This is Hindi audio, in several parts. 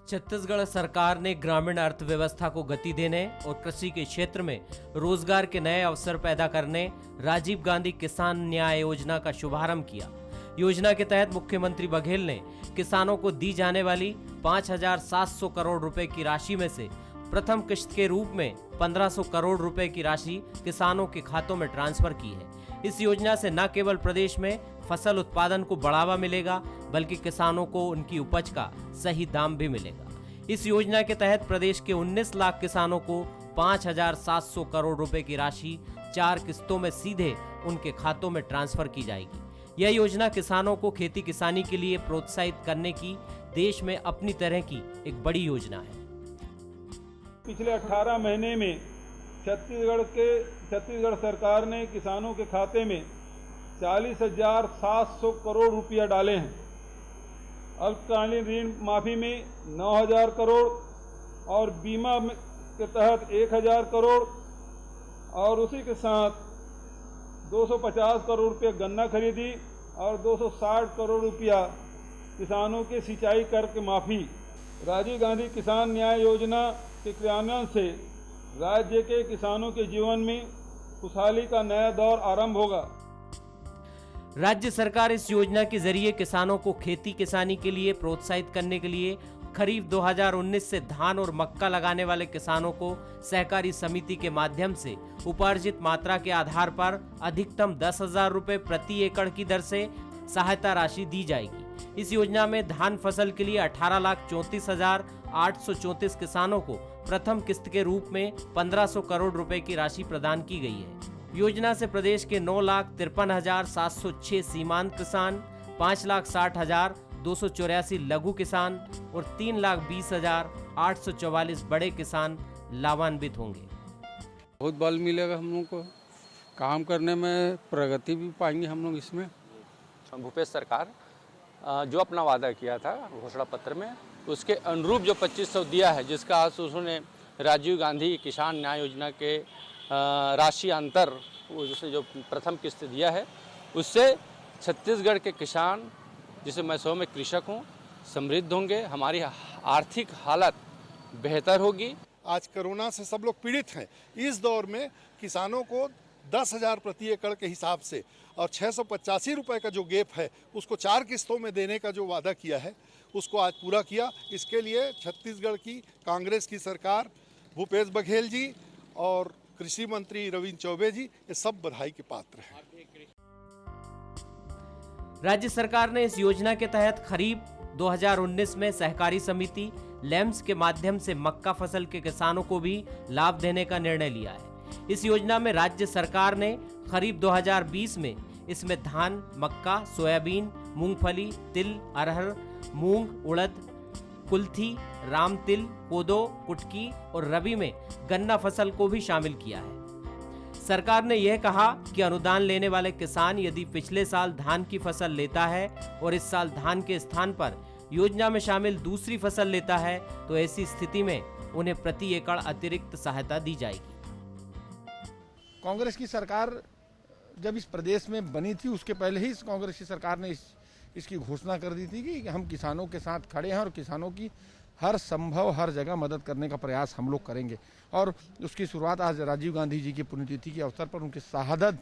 छत्तीसगढ़ सरकार ने ग्रामीण अर्थव्यवस्था को गति देने और कृषि के क्षेत्र में रोजगार के नए अवसर पैदा करने राजीव गांधी किसान न्याय योजना का शुभारंभ किया। योजना के तहत मुख्यमंत्री बघेल ने किसानों को दी जाने वाली 5,700 करोड़ रुपए की राशि में से प्रथम किश्त के रूप में 1,500 करोड़ रुपए की राशि किसानों के खातों में ट्रांसफर की है। इस योजना से न केवल प्रदेश में फसल उत्पादन को बढ़ावा मिलेगा, बल्कि किसानों को उनकी उपज का सही दाम भी मिलेगा। इस योजना के तहत प्रदेश के 19 लाख किसानों को 5,700 करोड़ रुपए की राशि 4 किस्तों में सीधे उनके खातों में ट्रांसफर की जाएगी। यह योजना किसानों को खेती किसानी के लिए प्रोत्साहित करने की देश में अपनी तरह की एक बड़ी योजना है। पिछले 18 महीने में छत्तीसगढ़ सरकार ने किसानों के खाते में 40,700 करोड़ रुपया डाले हैं। अल्पकालीन ऋण माफी में 9,000 करोड़ और बीमा के तहत 1,000 करोड़ और उसी के साथ 250 करोड़ रुपये गन्ना खरीदी और 260 करोड़ रुपया किसानों के सिंचाई कर के माफी। राजीव गांधी किसान न्याय योजना के क्रियान्वयन से राज्य के किसानों के जीवन में खुशहाली का नया दौर आरंभ होगा। राज्य सरकार इस योजना के जरिए किसानों को खेती किसानी के लिए प्रोत्साहित करने के लिए खरीफ 2019 से धान और मक्का लगाने वाले किसानों को सहकारी समिति के माध्यम से उपार्जित मात्रा के आधार पर अधिकतम 10,000 रुपए प्रति एकड़ की दर से सहायता राशि दी जाएगी। इस योजना में धान फसल के लिए 18,34,834 किसानों को प्रथम किस्त के रूप में 1,500 करोड़ रुपए की राशि प्रदान की गई है। योजना से प्रदेश के 9,53,706 सीमांत किसान, 5,60,284 लघु किसान और 3,20,844 बड़े किसान लाभान्वित होंगे। बहुत बल मिलेगा हम लोग को, काम करने में प्रगति भी पाएंगे हम लोग इसमें। भूपेश सरकार जो अपना वादा किया था घोषणा पत्र में, उसके अनुरूप जो 2,500 दिया है, जिसका आज उन्होंने राजीव गांधी किसान न्याय योजना के राशि अंतर जिसे जो प्रथम किस्त दिया है, उससे छत्तीसगढ़ के किसान, जिसे मैं स्वयं में कृषक हूँ, समृद्ध होंगे। हमारी आर्थिक हालत बेहतर होगी। आज कोरोना से सब लोग पीड़ित हैं। इस दौर में किसानों को 10,000 प्रति एकड़ के हिसाब से और 685 रुपये का जो गैप है उसको 4 किस्तों में देने का जो वादा किया है उसको आज पूरा किया। इसके लिए छत्तीसगढ़ की कांग्रेस की सरकार, भूपेश बघेल जी और कृषि मंत्री रविंद्र चौबे जी, ये सब बधाई के पात्र हैं। राज्य सरकार ने इस योजना के तहत खरीफ 2019 में सहकारी समिति लैम्स के माध्यम से मक्का फसल के किसानों को भी लाभ देने का निर्णय लिया है। इस योजना में राज्य सरकार ने खरीफ 2020 में इसमें धान, मक्का, सोयाबीन, मूंगफली, तिल, अरहर, मूंग, उड़द, कुल्थी, राम तिल, कोदो, कुटकी और रबी में गन्ना फसल को भी शामिल किया है। सरकार ने यह कहा कि अनुदान लेने वाले किसान यदि पिछले साल धान की फसल लेता है और इस साल धान के स्थान पर योजना में शामिल दूसरी फसल लेता है, तो ऐसी स्थिति में उन्हें प्रति एकड़ अतिरिक्त सहायता दी जाएगी। कांग्रेस की सरकार जब इस प्रदेश में बनी थी, उसके पहले ही इस कांग्रेस की सरकार ने इसकी घोषणा कर दी थी कि हम किसानों के साथ खड़े हैं और किसानों की हर संभव हर जगह मदद करने का प्रयास हम लोग करेंगे। और उसकी शुरुआत आज राजीव गांधी जी की पुण्यतिथि के अवसर पर, उनके शहादत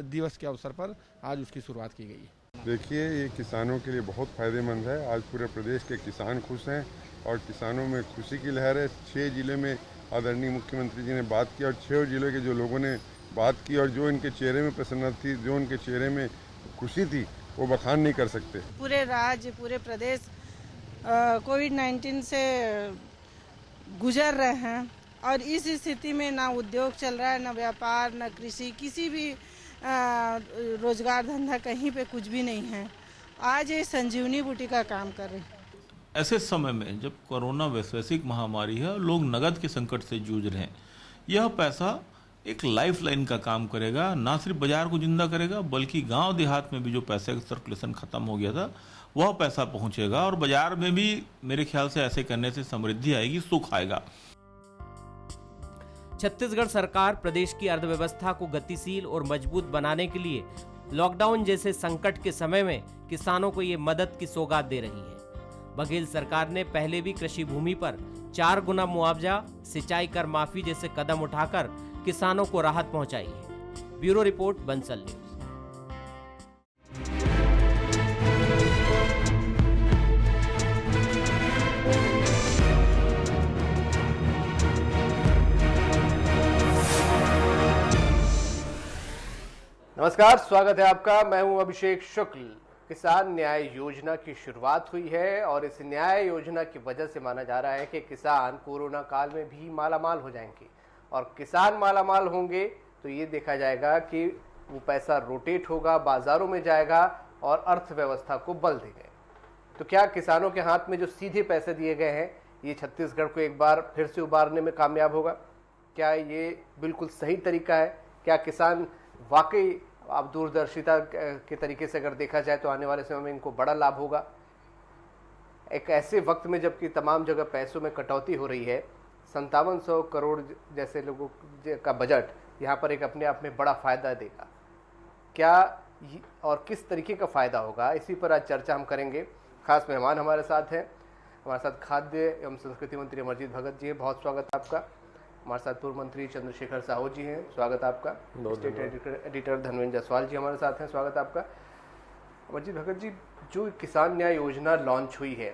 दिवस के अवसर पर आज उसकी शुरुआत की गई है। देखिए, ये किसानों के लिए बहुत फ़ायदेमंद है। आज पूरे प्रदेश के किसान खुश हैं और किसानों में खुशी की लहर है। 6 जिले में आदरणीय मुख्यमंत्री जी ने बात की और 6 जिलों के जो लोगों ने बात की और जो इनके चेहरे में प्रसन्नता थी, जो उनके चेहरे में खुशी थी, वो बखान नहीं कर सकते। पूरे राज्य, पूरे प्रदेश कोविड-19 से गुजर रहे हैं और इस स्थिति में ना उद्योग चल रहा है, ना व्यापार, ना कृषि, किसी भी रोजगार धंधा कहीं पे कुछ भी नहीं है। आज ये संजीवनी बूटी का काम कर रहे हैं। ऐसे समय में जब कोरोना वैश्विक महामारी है और लोग नगद के संकट से जूझ रहे हैं, यह पैसा एक लाइफलाइन का काम करेगा। ना सिर्फ बाजार को जिंदा करेगा, बल्कि गांव देहात में भी जो पैसे का सर्कुलेशन खत्म हो गया था, वह पैसा पहुंचेगा और बाजार में भी मेरे ख्याल से ऐसे करने से समृद्धि आएगी, सुख आएगा। छत्तीसगढ़ सरकार प्रदेश की अर्थव्यवस्था को गतिशील और मजबूत बनाने के लिए लॉकडाउन जैसे संकट के समय में किसानों को ये मदद की सौगात दे रही है। बघेल सरकार ने पहले भी कृषि भूमि पर 4 गुना मुआवजा, सिंचाई कर माफी जैसे कदम उठाकर किसानों को राहत पहुंचाई है। Bureau report, Bansal news. नमस्कार, स्वागत है आपका। मैं हूं अभिषेक शुक्ल। किसान न्याय योजना की शुरुआत हुई है और इस न्याय योजना की वजह से माना जा रहा है कि किसान कोरोना काल में भी मालामाल हो जाएंगे, और किसान मालामाल होंगे तो ये देखा जाएगा कि वो पैसा रोटेट होगा, बाजारों में जाएगा और अर्थव्यवस्था को बल देगा। तो क्या किसानों के हाथ में जो सीधे पैसे दिए गए हैं, ये छत्तीसगढ़ को एक बार फिर से उबारने में कामयाब होगा? क्या ये बिल्कुल सही तरीका है? क्या किसान वाकई, आप दूरदर्शिता के तरीके से अगर देखा जाए तो आने वाले समय में इनको बड़ा लाभ होगा? एक ऐसे वक्त में जबकि तमाम जगह पैसों में कटौती हो रही है, 5700 करोड़ जैसे लोगों का बजट यहाँ पर एक अपने आप में बड़ा फायदा देगा। क्या और किस तरीके का फायदा होगा, इसी पर आज चर्चा हम करेंगे। खास मेहमान हमारे साथ हैं। हमारे साथ खाद्य एवं संस्कृति मंत्री अमरजीत भगत जी हैं, बहुत स्वागत आपका। हमारे साथ पूर्व मंत्री चंद्रशेखर साहू जी हैं, स्वागत आपका। स्टेट एडिटर धर्मेंद्र जायसवाल जी हमारे साथ हैं, स्वागत आपका। अमरजीत भगत जी, जो किसान न्याय योजना लॉन्च हुई है,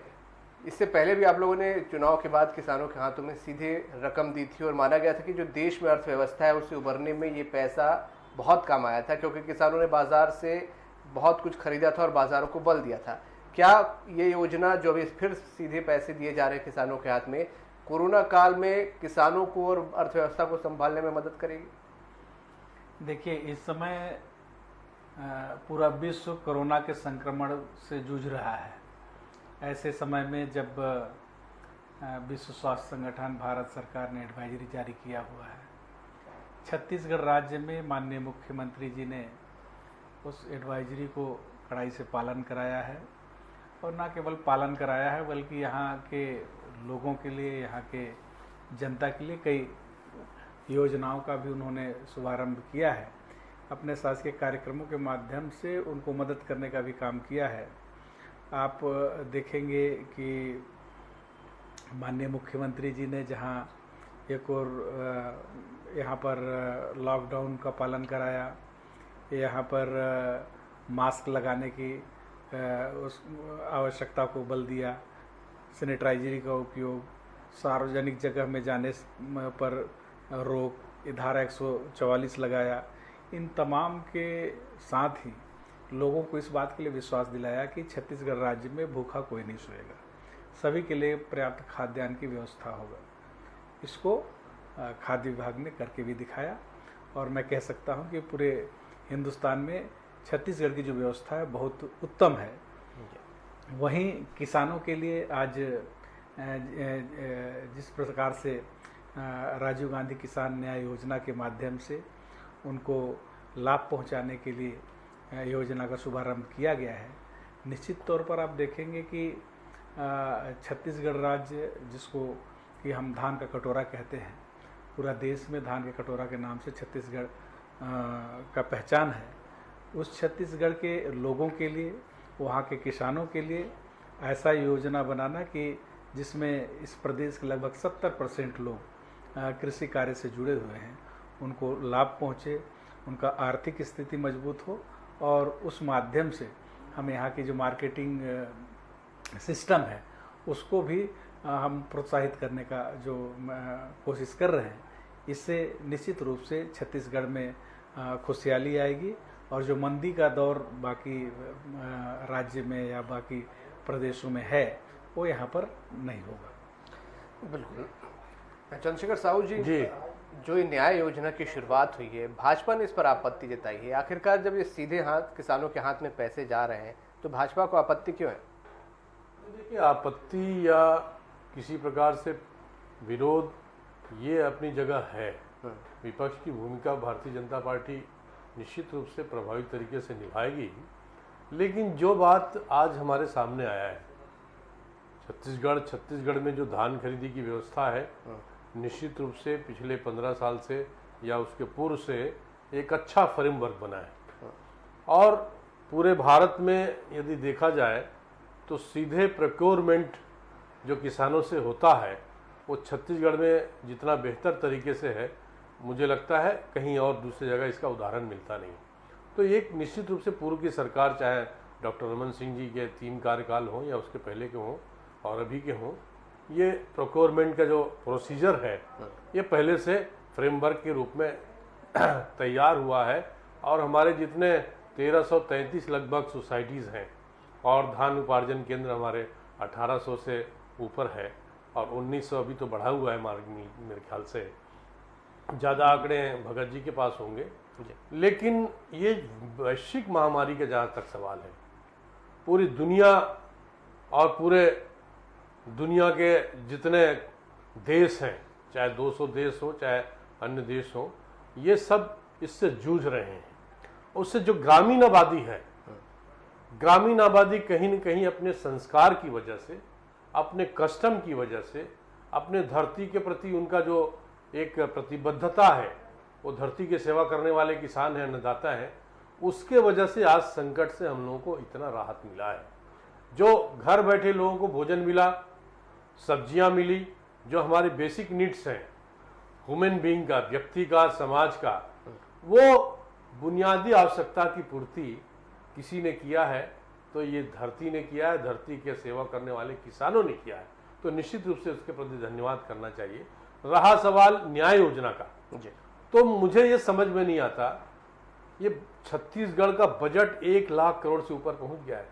इससे पहले भी आप लोगों ने चुनाव के बाद किसानों के हाथों में सीधे रकम दी थी और माना गया था कि जो देश में अर्थव्यवस्था है उसे उभरने में ये पैसा बहुत काम आया था, क्योंकि किसानों ने बाजार से बहुत कुछ खरीदा था और बाजारों को बल दिया था। क्या ये योजना जो अभी फिर सीधे पैसे दिए जा रहे हैं किसानों के हाथ में, कोरोना काल में किसानों को और अर्थव्यवस्था को संभालने में मदद करेगी? देखिए, इस समय पूरा विश्व कोरोना के संक्रमण से जूझ रहा है। ऐसे समय में जब विश्व स्वास्थ्य संगठन, भारत सरकार ने एडवाइजरी जारी किया हुआ है, छत्तीसगढ़ राज्य में माननीय मुख्यमंत्री जी ने उस एडवाइजरी को कड़ाई से पालन कराया है। और न केवल पालन कराया है, बल्कि यहाँ के लोगों के लिए, यहाँ के जनता के लिए कई योजनाओं का भी उन्होंने शुभारंभ किया है। अपने शासकीय कार्यक्रमों के माध्यम से उनको मदद करने का भी काम किया है। आप देखेंगे कि माननीय मुख्यमंत्री जी ने जहाँ एक और यहाँ पर लॉकडाउन का पालन कराया, यहाँ पर मास्क लगाने की उस आवश्यकता को बल दिया, सैनिटाइजरी का उपयोग, सार्वजनिक जगह में जाने पर रोक, धारा 144 लगाया। इन तमाम के साथ ही लोगों को इस बात के लिए विश्वास दिलाया कि छत्तीसगढ़ राज्य में भूखा कोई नहीं सोएगा, सभी के लिए पर्याप्त खाद्यान्न की व्यवस्था होगा। इसको खाद्य विभाग ने करके भी दिखाया, और मैं कह सकता हूं कि पूरे हिंदुस्तान में छत्तीसगढ़ की जो व्यवस्था है बहुत उत्तम है। वहीं किसानों के लिए आज जिस प्रकार से राजीव गांधी किसान न्याय योजना के माध्यम से उनको लाभ पहुंचाने के लिए योजना का शुभारंभ किया गया है, निश्चित तौर पर आप देखेंगे कि छत्तीसगढ़ राज्य, जिसको कि हम धान का कटोरा कहते हैं, पूरा देश में धान के कटोरा के नाम से छत्तीसगढ़ का पहचान है। उस छत्तीसगढ़ के लोगों के लिए, वहाँ के किसानों के लिए ऐसा योजना बनाना कि जिसमें इस प्रदेश के लगभग 70% लोग कृषि कार्य से जुड़े हुए हैं, उनको लाभ पहुँचे, उनका आर्थिक स्थिति मजबूत हो, और उस माध्यम से हम यहाँ की जो मार्केटिंग सिस्टम है उसको भी हम प्रोत्साहित करने का जो कोशिश कर रहे हैं। इससे निश्चित रूप से छत्तीसगढ़ में खुशहाली आएगी, और जो मंदी का दौर बाकी राज्य में या बाकी प्रदेशों में है वो यहाँ पर नहीं होगा। बिल्कुल। चंद्रशेखर साहू जी, जो ये न्याय योजना की शुरुआत हुई है, भाजपा ने इस पर आपत्ति जताई है। आखिरकार जब ये सीधे हाथ किसानों के हाथ में पैसे जा रहे हैं तो भाजपा को आपत्ति क्यों है? देखिए, आपत्ति या किसी प्रकार से विरोध ये अपनी जगह है। विपक्ष की भूमिका भारतीय जनता पार्टी निश्चित रूप से प्रभावी तरीके से निभाएगी, लेकिन जो बात आज हमारे सामने आया है, छत्तीसगढ़ में जो धान खरीदी की व्यवस्था है, निश्चित रूप से पिछले 15 साल से या उसके पूर्व से एक अच्छा फ्रेमवर्क बना है। और पूरे भारत में यदि देखा जाए तो सीधे प्रोक्योरमेंट जो किसानों से होता है वो छत्तीसगढ़ में जितना बेहतर तरीके से है, मुझे लगता है कहीं और दूसरी जगह इसका उदाहरण मिलता नहीं। तो एक निश्चित रूप से पूर्व की सरकार, चाहे डॉक्टर रमन सिंह जी के 3 कार्यकाल हों या उसके पहले के हों और अभी के हों, ये प्रोक्योरमेंट का जो प्रोसीजर है ये पहले से फ्रेमवर्क के रूप में तैयार हुआ है। और हमारे जितने 1333 लगभग सोसाइटीज़ हैं और धान उपार्जन केंद्र हमारे 1800 से ऊपर है और 1900 अभी तो बढ़ा हुआ है मेरे ख्याल से, ज़्यादा आंकड़े भगत जी के पास होंगे। लेकिन ये वैश्विक महामारी का जहाँ तक सवाल है, पूरी दुनिया और पूरे दुनिया के जितने देश हैं, चाहे 200 देश हो चाहे अन्य देश हो, ये सब इससे जूझ रहे हैं। उससे जो ग्रामीण आबादी है, ग्रामीण आबादी कहीं न कहीं अपने संस्कार की वजह से, अपने कस्टम की वजह से, अपने धरती के प्रति उनका जो एक प्रतिबद्धता है, वो धरती की सेवा करने वाले किसान हैं, अन्नदाता हैं, उसके वजह से आज संकट से हम लोगों को इतना राहत मिला है। जो घर बैठे लोगों को भोजन मिला, सब्जियां मिली, जो हमारे बेसिक नीड्स हैं ह्यूमन बीइंग का, व्यक्ति का, समाज का, वो बुनियादी आवश्यकता की पूर्ति किसी ने किया है तो ये धरती ने किया है, धरती के सेवा करने वाले किसानों ने किया है। तो निश्चित रूप से उसके प्रति धन्यवाद करना चाहिए। रहा सवाल न्याय योजना का, तो मुझे ये समझ में नहीं आता, ये छत्तीसगढ़ का बजट 1 लाख करोड़ से ऊपर पहुंच गया है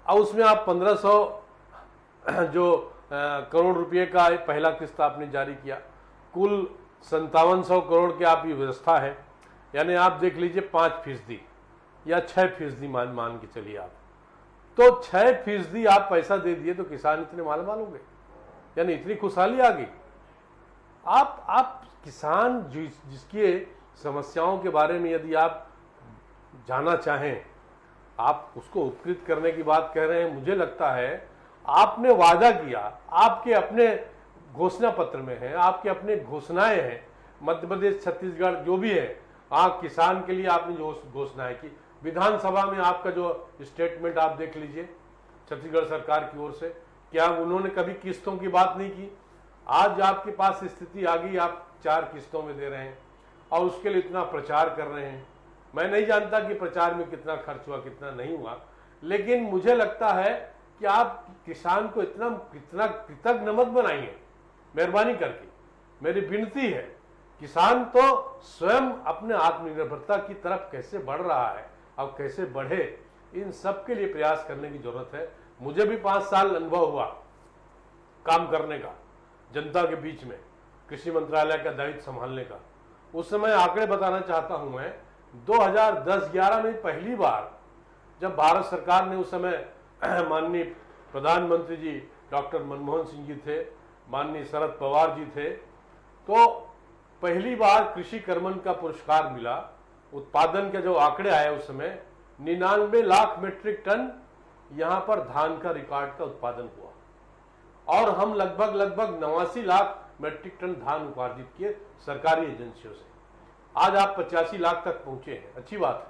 और उसमें आप 1500 जो करोड़ रुपए का पहला किस्त आपने जारी किया, कुल 5700 करोड़ की आपकी व्यवस्था है, यानी आप देख लीजिए 5% या 6% मान के चलिए आप, तो 6% आप पैसा दे दिए तो किसान इतने मालामाल हो गए, यानी इतनी खुशहाली आ गई। आप किसान जिसकी समस्याओं के बारे में यदि आप जाना चाहें, आप उसको उपकृत करने की बात कह रहे हैं। मुझे लगता है आपने वादा किया, आपके अपने घोषणा पत्र में है, आपके अपने घोषणाएं हैं, मध्य प्रदेश, छत्तीसगढ़ जो भी है, आप किसान के लिए आपने जो घोषणाएं की, विधानसभा में आपका जो स्टेटमेंट आप देख लीजिए छत्तीसगढ़ सरकार की ओर से, क्या उन्होंने कभी किस्तों की बात नहीं की? आज आपके पास स्थिति आ गई, आप 4 किस्तों में दे रहे हैं और उसके लिए इतना प्रचार कर रहे हैं। मैं नहीं जानता कि प्रचार में कितना खर्च हुआ, कितना नहीं हुआ, लेकिन मुझे लगता है कि आप किसान को कितना कृतज्ञ मत बनाइए, मेहरबानी करके मेरी विनती है। किसान तो स्वयं अपने आत्मनिर्भरता की तरफ कैसे बढ़ रहा है और कैसे बढ़े, इन सब के लिए प्रयास करने की जरूरत है। मुझे भी 5 साल अनुभव हुआ काम करने का, जनता के बीच में कृषि मंत्रालय का दायित्व संभालने का। उस समय आंकड़े बताना चाहता हूं मैं, 2010-11 में पहली बार जब भारत सरकार ने, उस समय माननीय प्रधानमंत्री जी डॉक्टर मनमोहन सिंह जी थे, माननीय शरद पवार जी थे, तो पहली बार कृषि कर्मण का पुरस्कार मिला। उत्पादन के जो आंकड़े आए उस समय 99 लाख मीट्रिक टन यहां पर धान का रिकॉर्ड का उत्पादन हुआ और हम लगभग 89 लाख मीट्रिक टन धान उपार्जित किए सरकारी एजेंसियों से। आज आप 85 लाख तक पहुंचे हैं, अच्छी बात है।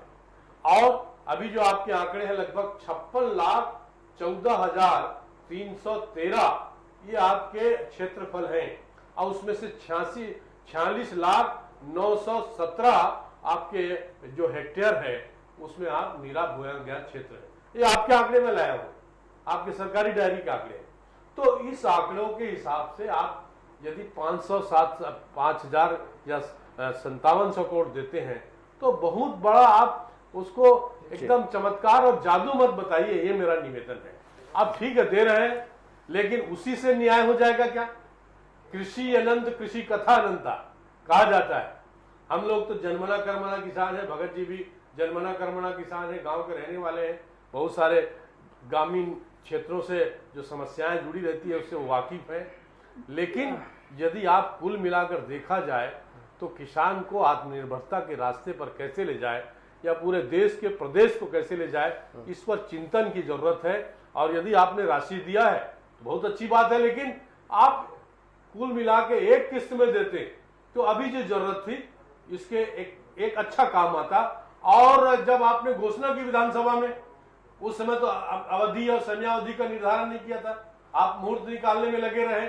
और अभी जो आपके आंकड़े हैं लगभग 56,14,313 ये आपके क्षेत्रफल हैं और उसमें से 46,917 आपके जो हेक्टेयर है उसमें आप नीरा बोया गया क्षेत्र है। ये आपके आंकड़े में लाया हूं, आपके सरकारी डायरी के आंकड़े हैं। तो इस आंकड़ों के हिसाब से आप यदि 5,000 या 5700 करोड़ देते हैं तो बहुत बड़ा, आप उसको एकदम चमत्कार और जादू मत बताइए, ये मेरा निवेदन है। आप ठीक है दे रहे हैं, लेकिन उसी से न्याय हो जाएगा क्या? कृषि अनंत कृषि कथा अनंता कहा जाता है। हम लोग तो जन्मना कर्मना किसान है, भगत जी भी जन्मना कर्मना किसान है, गांव के रहने वाले हैं, बहुत सारे ग्रामीण क्षेत्रों से जो समस्याएं जुड़ी रहती है उससे वो वाकिफ है। लेकिन यदि आप कुल मिलाकर देखा जाए तो किसान को आत्मनिर्भरता के रास्ते पर कैसे ले जाए या पूरे देश के प्रदेश को कैसे ले जाए, इस पर चिंतन की जरूरत है। और यदि आपने राशि दिया है तो बहुत अच्छी बात है, लेकिन आप कुल मिला के एक किस्त में देते तो अभी जो जरूरत थी इसके एक अच्छा काम आता। और जब आपने घोषणा की विधानसभा में, उस समय तो अवधि और समयावधि का निर्धारण नहीं किया था, आप मुहूर्त निकालने में लगे रहे,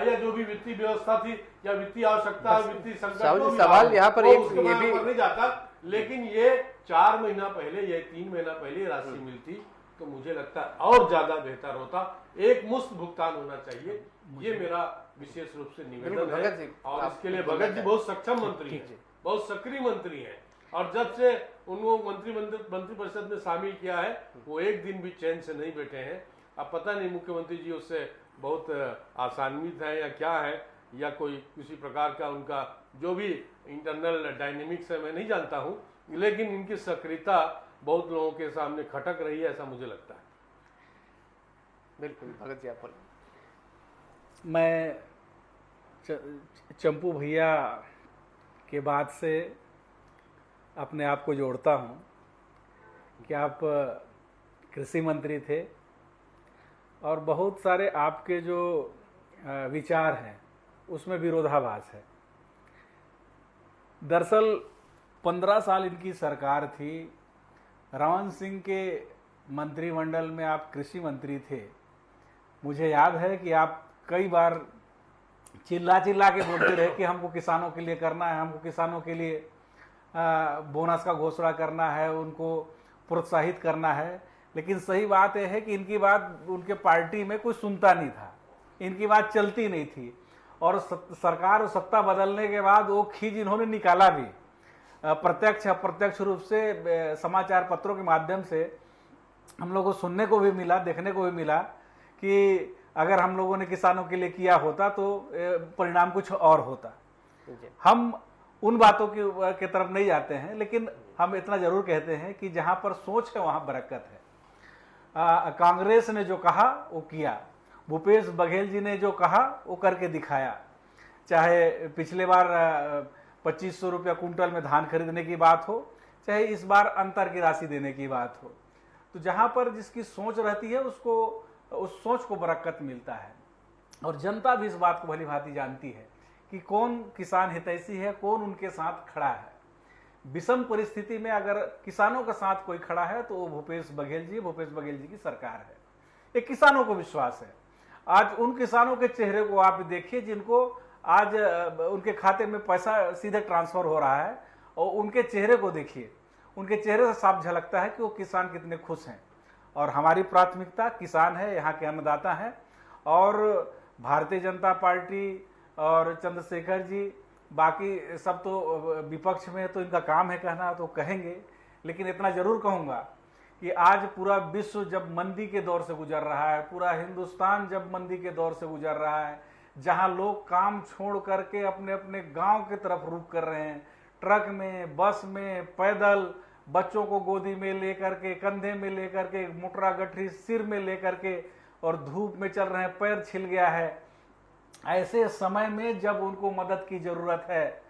या जो भी वित्तीय व्यवस्था थी या वित्तीय आवश्यकता वित्तीय संकट सवाल यहाँ पर एक ये भी नहीं जाता, लेकिन ये 4 महीना पहले या 3 महीना पहले राशि मिलती तो मुझे लगता है और ज्यादा बेहतर होता। एक मुश्त भुगतान होना चाहिए, ये मेरा विशेष रूप से निवेदन है। और इसके लिए भगत जी बहुत सक्षम मंत्री हैं, बहुत सक्रिय मंत्री हैं, और जब से उनको मंत्री परिषद में शामिल किया है वो एक दिन भी चैन से नहीं बैठे हैं। अब पता नहीं मुख्यमंत्री जी उससे बहुत आसान्वित है या क्या है, या कोई किसी प्रकार का उनका जो भी इंटरनल डायनेमिक्स है मैं नहीं जानता हूं, लेकिन इनकी सक्रियता बहुत लोगों के सामने खटक रही है, ऐसा मुझे लगता है। बिल्कुल भगत जी आप बोलें। मैं चंपू भैया के बाद से अपने आप को जोड़ता हूं कि आप कृषि मंत्री थे और बहुत सारे आपके जो विचार हैं उसमें विरोधाभास है। दरअसल 15 साल इनकी सरकार थी, रमन सिंह के मंत्रिमंडल में आप कृषि मंत्री थे। मुझे याद है कि आप कई बार चिल्ला के बोलते रहे कि हमको किसानों के लिए करना है, हमको किसानों के लिए बोनस का घोषणा करना है, उनको प्रोत्साहित करना है। लेकिन सही बात यह है कि इनकी बात उनके पार्टी में कोई सुनता नहीं था, इनकी बात चलती नहीं थी, और सरकार और सत्ता बदलने के बाद वो खींच इन्होंने निकाला भी। प्रत्यक्ष अप्रत्यक्ष रूप से समाचार पत्रों के माध्यम से हम लोगों को सुनने को भी मिला, देखने को भी मिला कि अगर हम लोगों ने किसानों के लिए किया होता तो परिणाम कुछ और होता। हम उन बातों की तरफ नहीं जाते हैं, लेकिन हम इतना जरूर कहते हैं कि जहां पर सोच है वहां बरकत है। कांग्रेस ने जो कहा वो किया, भूपेश बघेल जी ने जो कहा वो करके दिखाया। चाहे पिछले बार 2500 रुपया कुंटल में धान खरीदने की बात हो, चाहे इस बार अंतर की राशि देने की बात हो, तो जहां पर जिसकी सोच रहती है उसको उस सोच को बरकत मिलता है। और जनता भी इस बात को भली भांति जानती है कि कौन किसान हितैषी है, कौन उनके साथ खड़ा है। विषम परिस्थिति में अगर किसानों के साथ कोई खड़ा है तो वो भूपेश बघेल जी की सरकार है। ये किसानों को विश्वास है। आज उन किसानों के चेहरे को आप देखिए जिनको आज उनके खाते में पैसा सीधे ट्रांसफर हो रहा है, और उनके चेहरे को देखिए, उनके चेहरे से साफ झलकता है कि वो किसान कितने खुश हैं। और हमारी प्राथमिकता किसान है, यहाँ के अन्नदाता हैं। और भारतीय जनता पार्टी और चंद्रशेखर जी, बाकी सब तो विपक्ष में तो इनका काम है कहना, तो कहेंगे। लेकिन इतना जरूर कहूँगा कि आज पूरा विश्व जब मंदी के दौर से गुजर रहा है, पूरा हिंदुस्तान जब मंदी के दौर से गुजर रहा है, जहां लोग काम छोड़ करके अपने अपने गांव की तरफ रुख कर रहे हैं, ट्रक में, बस में, पैदल, बच्चों को गोदी में लेकर के, कंधे में लेकर के, मोटरा गठरी सिर में लेकर के, और धूप में चल रहे हैं, पैर छिल गया है। ऐसे समय में जब उनको मदद की जरूरत है,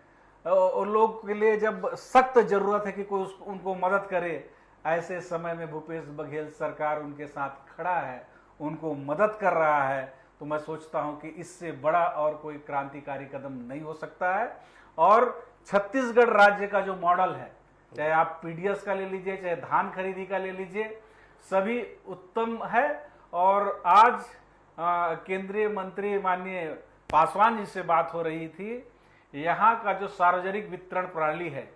और लोग के लिए जब सख्त जरूरत है कि कोई उनको मदद करे, ऐसे समय में भूपेश बघेल सरकार उनके साथ खड़ा है, उनको मदद कर रहा है। तो मैं सोचता हूं कि इससे बड़ा और कोई क्रांतिकारी कदम नहीं हो सकता है। और छत्तीसगढ़ राज्य का जो मॉडल है, चाहे आप पीडीएस का ले लीजिए, चाहे धान खरीदी का ले लीजिए, सभी उत्तम है। और आज केंद्रीय मंत्री माननीय पासवान जी से बात हो रही थी, यहाँ का जो सार्वजनिक वितरण प्रणाली है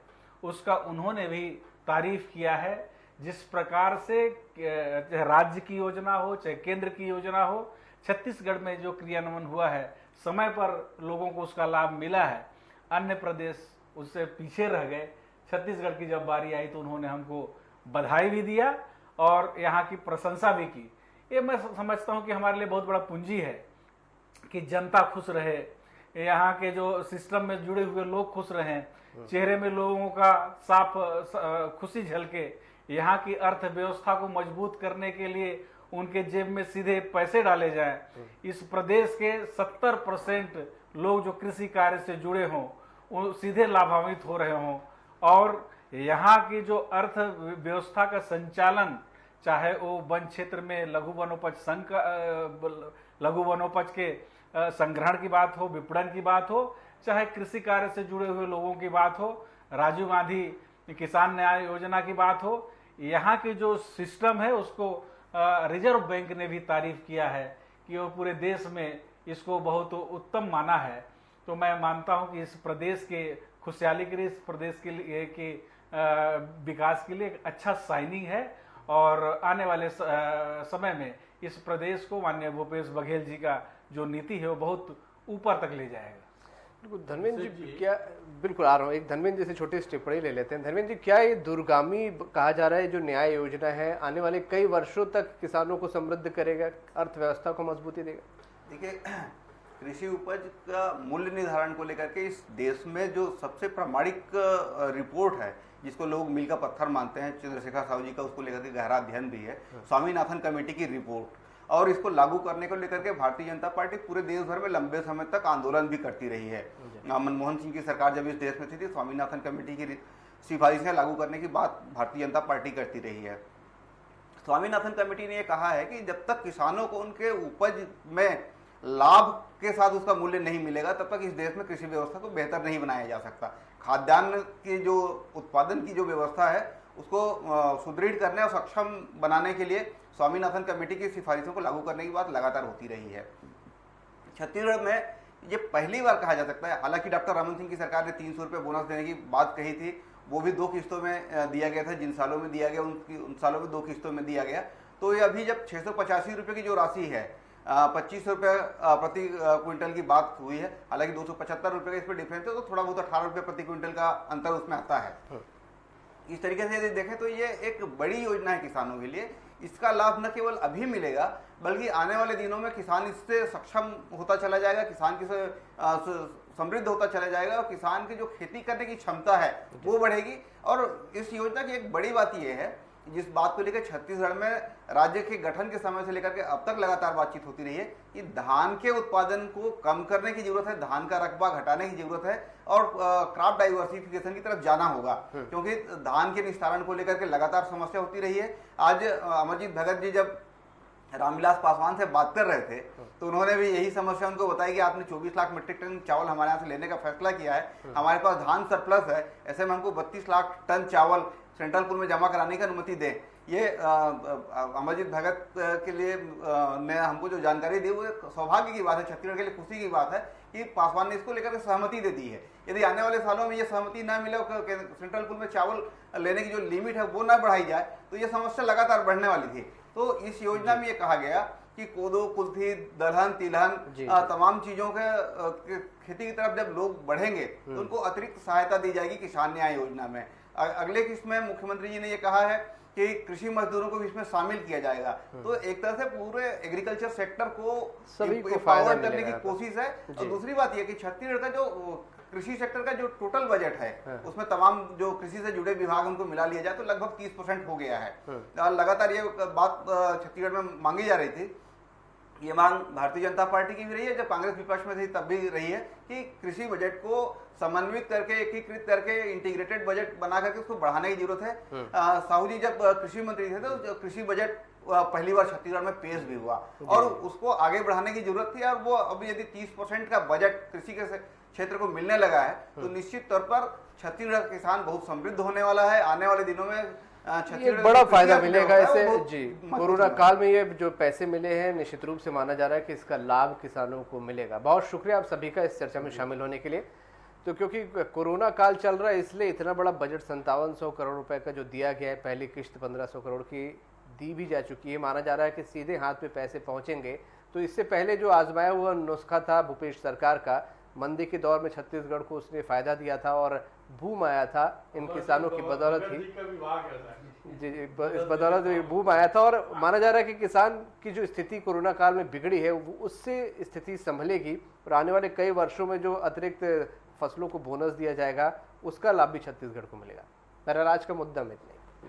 उसका उन्होंने भी तारीफ किया है। जिस प्रकार से चाहे राज्य की योजना हो, चाहे केंद्र की योजना हो, छत्तीसगढ़ में जो क्रियान्वयन हुआ है, समय पर लोगों को उसका लाभ मिला है। अन्य प्रदेश उससे पीछे रह गए। छत्तीसगढ़ की जब बारी आई तो उन्होंने हमको बधाई भी दिया और यहाँ की प्रशंसा भी की। ये मैं समझता हूँ कि हमारे लिए बहुत बड़ा पूंजी है कि जनता खुश रहे, यहाँ के जो सिस्टम में जुड़े हुए लोग खुश रहें, चेहरे में लोगों का साफ खुशी झलके। यहाँ की अर्थव्यवस्था को मजबूत करने के लिए उनके जेब में सीधे पैसे डाले जाएं। इस प्रदेश के 70% लोग जो कृषि कार्य से जुड़े हों वो सीधे लाभान्वित हो रहे हों, और यहाँ की जो अर्थव्यवस्था का संचालन, चाहे वो वन क्षेत्र में लघु वनोपज के संग्रहण की बात हो, विपणन की बात हो, चाहे कृषि कार्य से जुड़े हुए लोगों की बात हो, राजीव गांधी किसान न्याय योजना की बात हो, यहाँ की जो सिस्टम है उसको रिजर्व बैंक ने भी तारीफ किया है कि वो पूरे देश में इसको बहुत उत्तम माना है। तो मैं मानता हूँ कि इस प्रदेश के खुशहाली के लिए, इस प्रदेश के लिए के विकास के लिए एक अच्छा साइनिंग है और आने वाले समय में इस प्रदेश को माननीय भूपेश बघेल जी का जो नीति है वो बहुत ऊपर तक ले जाएगा। बिल्कुल धर्मेंद्र जी, क्या बिल्कुल आ रहा हूँ, एक धर्मेंद्र जी से छोटी सी टिप्पणी ले लेते हैं। धर्मेंद्र जी, क्या ये दूरगामी कहा जा रहा है जो न्याय योजना है आने वाले कई वर्षों तक किसानों को समृद्ध करेगा, अर्थव्यवस्था को मजबूती देगा? देखिए, कृषि उपज का मूल्य निर्धारण को लेकर के इस देश में जो सबसे प्रामाणिक रिपोर्ट है, जिसको लोग मील का पत्थर मानते हैं, चंद्रशेखर साहू जी का उसको लेकर के गहरा अध्ययन भी है, स्वामीनाथन कमेटी की रिपोर्ट, और इसको लागू करने को लेकर के भारतीय जनता पार्टी पूरे देश भर में लंबे समय तक आंदोलन भी करती रही है। मनमोहन सिंह की सरकार जब इस देश में थी, स्वामीनाथन कमेटी की सिफारिशें लागू करने की बात भारतीय जनता पार्टी करती रही है। स्वामीनाथन कमेटी ने यह कहा है कि जब तक किसानों को उनके उपज में लाभ के साथ उसका मूल्य नहीं मिलेगा, तब तक इस देश में कृषि व्यवस्था को बेहतर नहीं बनाया जा सकता। खाद्यान्न की जो उत्पादन की जो व्यवस्था है उसको सुदृढ़ करने और सक्षम बनाने के लिए स्वामीनाथन कमेटी की सिफारिशों को लागू करने की बात लगातार होती रही है। छत्तीसगढ़ में ये पहली बार कहा जा सकता है, हालांकि डॉक्टर रमन सिंह की सरकार ने 300 रुपये बोनस देने की बात कही थी, वो भी 2 किस्तों में दिया गया था। जिन सालों में दिया गया उन सालों में 2 किस्तों में दिया गया। तो ये अभी जब 685 रुपये की जो राशि है, 25 रुपये प्रति क्विंटल की बात हुई है, हालांकि 275 रुपये का इस पर डिफरेंस है, तो थोड़ा बहुत 18 रुपये प्रति क्विंटल का अंतर उसमें आता है। इस तरीके से यदि देखें तो ये एक बड़ी योजना है किसानों के लिए। इसका लाभ न केवल अभी मिलेगा, बल्कि आने वाले दिनों में किसान इससे सक्षम होता चला जाएगा, किसान की समृद्ध होता चला जाएगा, और किसान की जो खेती करने की क्षमता है वो बढ़ेगी। और इस योजना की एक बड़ी बात यह है, जिस बात को लेकर छत्तीसगढ़ में राज्य के गठन के समय से लेकर के अब तक लगातार बातचीत होती रही है कि धान के उत्पादन को कम करने की जरूरत है, धान का रकबा घटाने की जरूरत है, और क्रॉप डाइवर्सिफिकेशन की तरफ जाना होगा, क्योंकि धान के निस्तारण को लेकर के लगातार समस्या होती रही है। आज अमरजीत भगत जी जब रामविलास पासवान से बात कर रहे थे तो उन्होंने भी यही समस्या उनको बताई कि आपने 24 लाख मीट्रिक टन चावल हमारे यहाँ से लेने का फैसला किया है, हमारे पास धान सरप्लस है, ऐसे में हमको 32 लाख टन चावल सेंट्रल पूल में जमा कराने की अनुमति दें। ये अमरजीत भगत के लिए ने हमको जो जानकारी दी वो सौभाग्य की बात है, छत्तीसगढ़ के लिए खुशी की बात है कि पासवान ने इसको लेकर सहमति दे दी है। यदि आने वाले सालों में ये सहमति ना मिले, सेंट्रल पूल में चावल लेने की जो लिमिट है वो ना बढ़ाई जाए, तो ये समस्या लगातार बढ़ने वाली थी। तो इस योजना में ये कहा गया कि कोदो, कुल्थी, दलहन, तिलहन, तमाम चीजों के खेती की तरफ जब लोग बढ़ेंगे तो उनको अतिरिक्त सहायता दी जाएगी किसान न्याय योजना में। अगले किस्त में मुख्यमंत्री जी ने ये कहा है कि कृषि मजदूरों को भी इसमें शामिल किया जाएगा। तो एक तरह से पूरे एग्रीकल्चर सेक्टर को एम्पावर करने की कोशिश है। और दूसरी बात यह कि छत्तीसगढ़ का जो कृषि सेक्टर का जो टोटल बजट है उसमें तमाम जो कृषि से जुड़े विभाग उनको मिला लिया जाए तो लगभग 30% हो गया है। लगातार ये बात छत्तीसगढ़ में मांगी जा रही थी। ये मांग भारतीय जनता पार्टी की भी रही है, जब कांग्रेस विपक्ष में थी तब भी रही है कि कृषि बजट को समन्वित करके, एकीकृत करके, इंटीग्रेटेड बजट बना करके उसको बढ़ाने की जरूरत है। साहू जी जब कृषि मंत्री थे तो कृषि बजट पहली बार छत्तीसगढ़ में पेश भी हुआ और उसको आगे बढ़ाने की जरूरत थी। और वो अभी यदि 30% का बजट कृषि के क्षेत्र को मिलने लगा है तो निश्चित तौर पर छत्तीसगढ़ का किसान बहुत समृद्ध होने वाला है। आने वाले दिनों में ये बड़ा फायदा मिलेगा इसे। जी, कोरोना काल में ये जो पैसे मिले हैं निश्चित रूप से माना जा रहा है कि इसका लाभ किसानों को मिलेगा। बहुत शुक्रिया आप सभी का इस चर्चा में शामिल होने के लिए। तो क्योंकि कोरोना काल चल रहा है इसलिए इतना बड़ा बजट 5700 करोड़ रुपए का जो दिया गया है, पहली किस्त 1500 करोड़ की दी भी जा चुकी है। माना जा रहा है कि सीधे हाथ पे पैसे पहुंचेंगे। तो इससे पहले जो आजमाया हुआ नुस्खा था भूपेश सरकार का, मंदी के दौर में छत्तीसगढ़ को उसने फायदा दिया था और बूम आया था इन किसानों की बदौलत ही। जी, इस बदौलत बूम आया था और माना जा रहा है कि किसान की जो स्थिति कोरोना काल में बिगड़ी है उससे स्थिति संभलेगी और आने वाले कई वर्षों में जो अतिरिक्त फसलों को बोनस दिया जाएगा उसका लाभ भी छत्तीसगढ़ को मिलेगा। मेरा आज का मुद्दा में इतना ही।